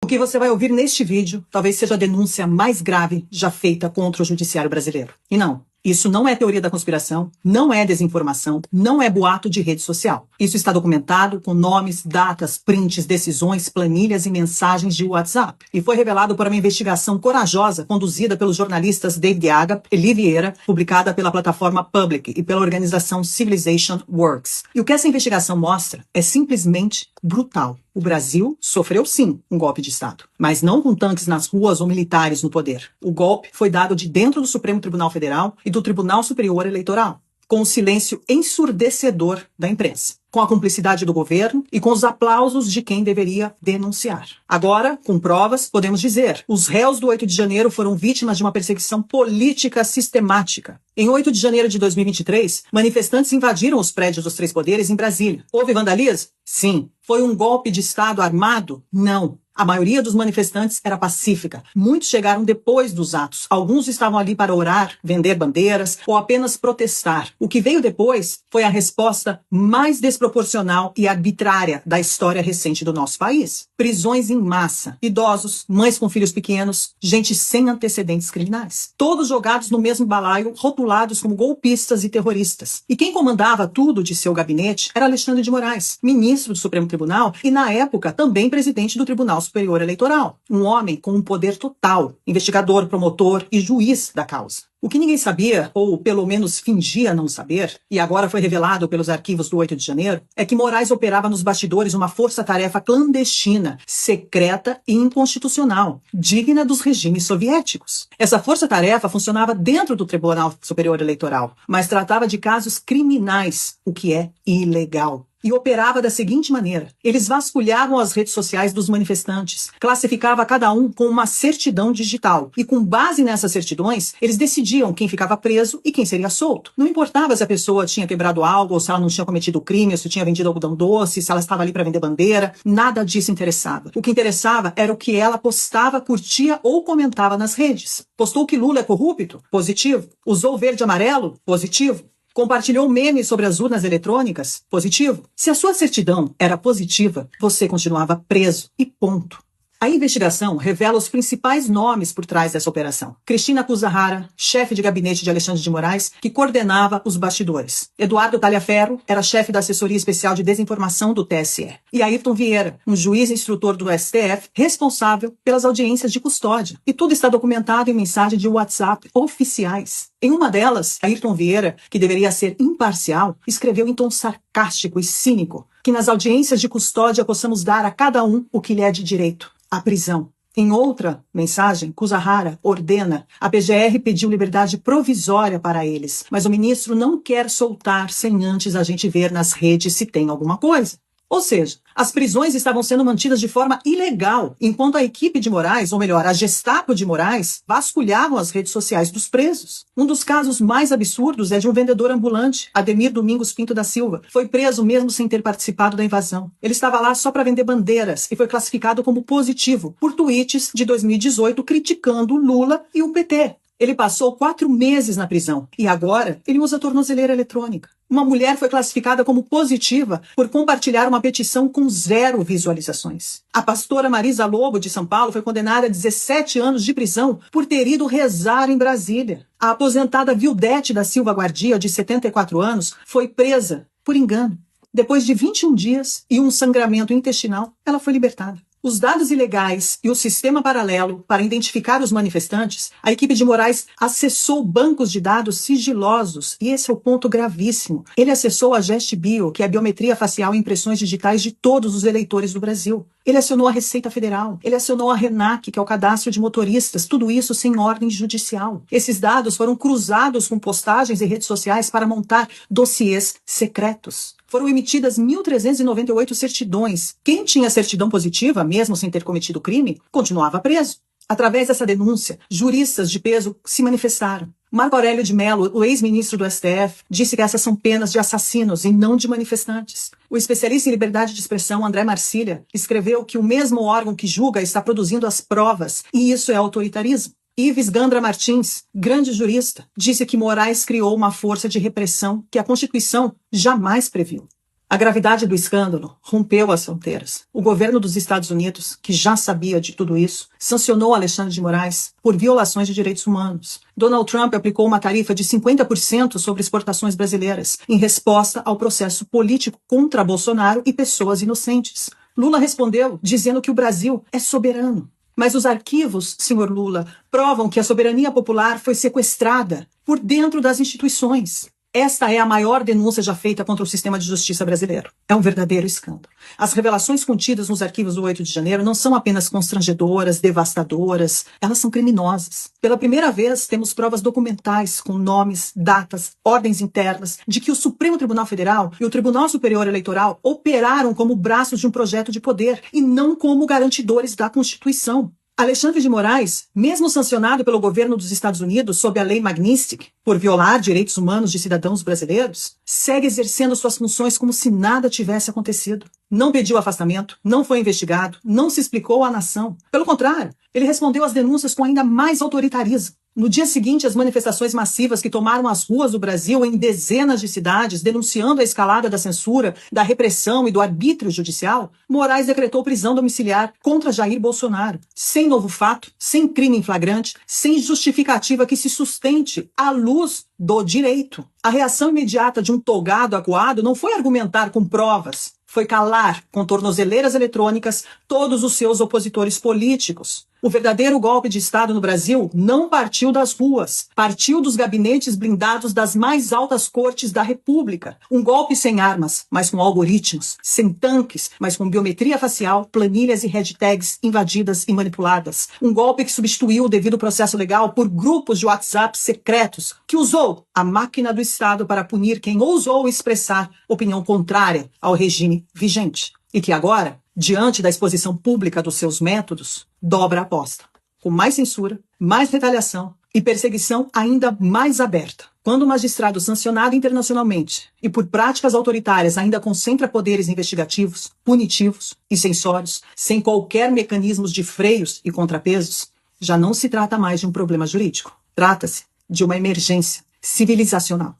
que você vai ouvir neste vídeo talvez seja a denúncia mais grave já feita contra o judiciário brasileiro. E não, isso não é teoria da conspiração, não é desinformação, não é boato de rede social. Isso está documentado com nomes, datas, prints, decisões, planilhas e mensagens de WhatsApp. E foi revelado por uma investigação corajosa conduzida pelos jornalistas David Aga e Lee Vieira, publicada pela plataforma Public e pela organização Civilization Works. E o que essa investigação mostra é simplesmente brutal. O Brasil sofreu sim um golpe de Estado, mas não com tanques nas ruas ou militares no poder. O golpe foi dado de dentro do Supremo Tribunal Federal e do Tribunal Superior Eleitoral, com o silêncio ensurdecedor da imprensa, com a cumplicidade do governo e com os aplausos de quem deveria denunciar. Agora, com provas, podemos dizer, os réus do 8 de janeiro foram vítimas de uma perseguição política sistemática. Em 8 de janeiro de 2023, manifestantes invadiram os prédios dos três poderes em Brasília. Houve vandalismo? Sim. Foi um golpe de Estado armado? Não. A maioria dos manifestantes era pacífica. Muitos chegaram depois dos atos. Alguns estavam ali para orar, vender bandeiras ou apenas protestar. O que veio depois foi a resposta mais desproporcional e arbitrária da história recente do nosso país. Prisões em massa, idosos, mães com filhos pequenos, gente sem antecedentes criminais. Todos jogados no mesmo balaio, rotulados como golpistas e terroristas. E quem comandava tudo de seu gabinete era Alexandre de Moraes, ministro do Supremo Tribunal e, na época, também presidente do Tribunal Superior Eleitoral. Um homem com um poder total, investigador, promotor e juiz da causa. O que ninguém sabia, ou pelo menos fingia não saber, e agora foi revelado pelos arquivos do 8 de janeiro, é que Moraes operava nos bastidores uma força-tarefa clandestina, secreta e inconstitucional, digna dos regimes soviéticos. Essa força-tarefa funcionava dentro do Tribunal Superior Eleitoral, mas tratava de casos criminais, o que é ilegal. E operava da seguinte maneira: eles vasculhavam as redes sociais dos manifestantes, classificava cada um com uma certidão digital, e com base nessas certidões, eles decidiam quem ficava preso e quem seria solto. Não importava se a pessoa tinha quebrado algo, ou se ela não tinha cometido crime, ou se tinha vendido algodão doce, se ela estava ali para vender bandeira, nada disso interessava. O que interessava era o que ela postava, curtia ou comentava nas redes. Postou que Lula é corrupto? Positivo. Usou verde e amarelo? Positivo. Compartilhou memes sobre as urnas eletrônicas? Positivo. Se a sua certidão era positiva, você continuava preso e ponto. A investigação revela os principais nomes por trás dessa operação. Cristina Kuzahara, chefe de gabinete de Alexandre de Moraes, que coordenava os bastidores. Eduardo Talhaferro era chefe da assessoria especial de desinformação do TSE. E Ayrton Vieira, um juiz instrutor do STF, responsável pelas audiências de custódia. E tudo está documentado em mensagens de WhatsApp oficiais. Em uma delas, Ayrton Vieira, que deveria ser imparcial, escreveu em tom sarcástico e cínico que nas audiências de custódia possamos dar a cada um o que lhe é de direito: a prisão. Em outra mensagem, Kuzahara ordena: a PGR pediu liberdade provisória para eles, mas o ministro não quer soltar sem antes a gente ver nas redes se tem alguma coisa. Ou seja, as prisões estavam sendo mantidas de forma ilegal, enquanto a equipe de Moraes, ou melhor, a Gestapo de Moraes, vasculhavam as redes sociais dos presos. Um dos casos mais absurdos é de um vendedor ambulante, Ademir Domingos Pinto da Silva. Foi preso mesmo sem ter participado da invasão. Ele estava lá só para vender bandeiras e foi classificado como positivo por tweets de 2018 criticando Lula e o PT. Ele passou 4 meses na prisão e agora ele usa tornozeleira eletrônica. Uma mulher foi classificada como positiva por compartilhar uma petição com 0 visualizações. A pastora Marisa Lobo, de São Paulo, foi condenada a 17 anos de prisão por ter ido rezar em Brasília. A aposentada Vildete da Silva Guardia, de 74 anos, foi presa por engano. Depois de 21 dias e um sangramento intestinal, ela foi libertada. Os dados ilegais e o sistema paralelo para identificar os manifestantes, a equipe de Moraes acessou bancos de dados sigilosos, e esse é o ponto gravíssimo. Ele acessou a GestBio, que é a biometria facial e impressões digitais de todos os eleitores do Brasil. Ele acionou a Receita Federal, ele acionou a RENAC, que é o cadastro de motoristas, tudo isso sem ordem judicial. Esses dados foram cruzados com postagens e redes sociais para montar dossiês secretos. Foram emitidas 1.398 certidões. Quem tinha certidão positiva, mesmo sem ter cometido crime, continuava preso. Através dessa denúncia, juristas de peso se manifestaram. Marco Aurélio de Mello, o ex-ministro do STF, disse que essas são penas de assassinos e não de manifestantes. O especialista em liberdade de expressão, André Marcília, escreveu que o mesmo órgão que julga está produzindo as provas, e isso é autoritarismo. Ives Gandra Martins, grande jurista, disse que Moraes criou uma força de repressão que a Constituição jamais previu. A gravidade do escândalo rompeu as fronteiras. O governo dos Estados Unidos, que já sabia de tudo isso, sancionou Alexandre de Moraes por violações de direitos humanos. Donald Trump aplicou uma tarifa de 50% sobre exportações brasileiras, em resposta ao processo político contra Bolsonaro e pessoas inocentes. Lula respondeu dizendo que o Brasil é soberano. Mas os arquivos, senhor Lula, provam que a soberania popular foi sequestrada por dentro das instituições. Esta é a maior denúncia já feita contra o sistema de justiça brasileiro. É um verdadeiro escândalo. As revelações contidas nos arquivos do 8 de janeiro não são apenas constrangedoras, devastadoras, elas são criminosas. Pela primeira vez, temos provas documentais com nomes, datas, ordens internas de que o Supremo Tribunal Federal e o Tribunal Superior Eleitoral operaram como braços de um projeto de poder e não como garantidores da Constituição. Alexandre de Moraes, mesmo sancionado pelo governo dos Estados Unidos sob a lei Magnitsky por violar direitos humanos de cidadãos brasileiros, segue exercendo suas funções como se nada tivesse acontecido. Não pediu afastamento, não foi investigado, não se explicou à nação. Pelo contrário, ele respondeu às denúncias com ainda mais autoritarismo. No dia seguinte, as manifestações massivas que tomaram as ruas do Brasil em dezenas de cidades, denunciando a escalada da censura, da repressão e do arbítrio judicial, Moraes decretou prisão domiciliar contra Jair Bolsonaro, sem novo fato, sem crime em flagrante, sem justificativa que se sustente à luz do direito. A reação imediata de um togado acuado não foi argumentar com provas, foi calar com tornozeleiras eletrônicas todos os seus opositores políticos. O verdadeiro golpe de Estado no Brasil não partiu das ruas, partiu dos gabinetes blindados das mais altas cortes da República. Um golpe sem armas, mas com algoritmos, sem tanques, mas com biometria facial, planilhas e hashtags invadidas e manipuladas. Um golpe que substituiu o devido processo legal por grupos de WhatsApp secretos, que usou a máquina do Estado para punir quem ousou expressar opinião contrária ao regime vigente. E que agora, diante da exposição pública dos seus métodos, dobra a aposta, com mais censura, mais retaliação e perseguição ainda mais aberta. Quando o magistrado sancionado internacionalmente e por práticas autoritárias ainda concentra poderes investigativos, punitivos e censórios, sem qualquer mecanismos de freios e contrapesos, já não se trata mais de um problema jurídico. Trata-se de uma emergência civilizacional.